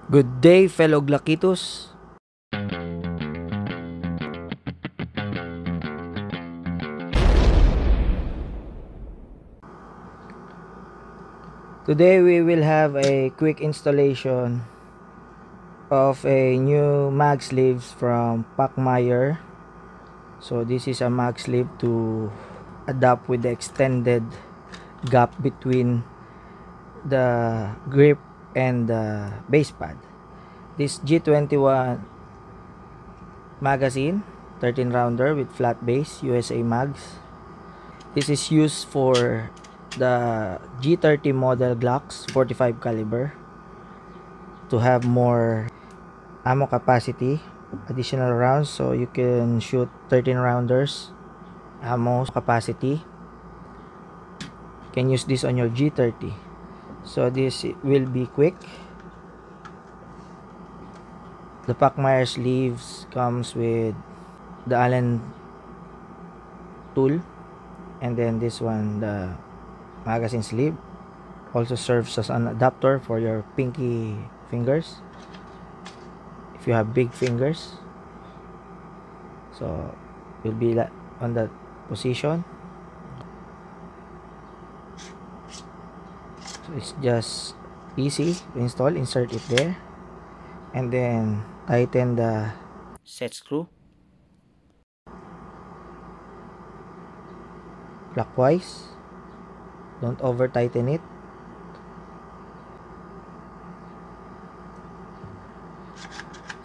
Good day, fellow Glakitos. Today we will have a quick installation of a new mag sleeves from Pacmayer. So this is a mag sleeve to adapt with the extended gap between the grip and the base pad. This G21 magazine, 13 rounder with flat base, USA mags. This is used for the G30 model Glocks 45 caliber to have more ammo capacity, additional rounds, so you can shoot 13 rounders ammo capacity. You can use this on your G30. So this will be quick. The Pacmayer sleeves comes with the Allen tool, and then this one, the magazine sleeve, also serves as an adapter for your pinky fingers if you have big fingers. So will be on that position. So it's just easy to install. Insert it there and then tighten the set screw clockwise. Don't over tighten it.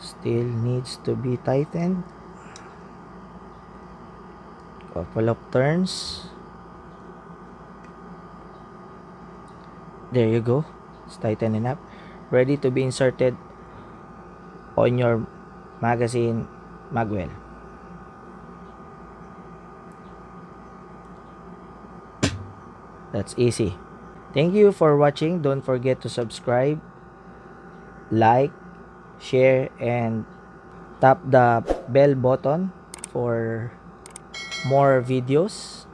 Still needs to be tightened. Couple of turns. There you go. It's tightening up. Ready to be inserted on your magazine magwell. That's easy. Thank you for watching. Don't forget to subscribe, like, share, and tap the bell button for more videos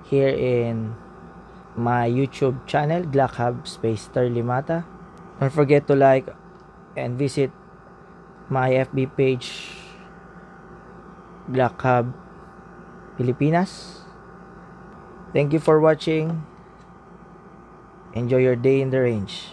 here in my YouTube channel, Glock Hub space Terlimata. Don't forget to like and visit my FB page, Glock Hub Pilipinas. Thank you for watching. Enjoy your day in the range.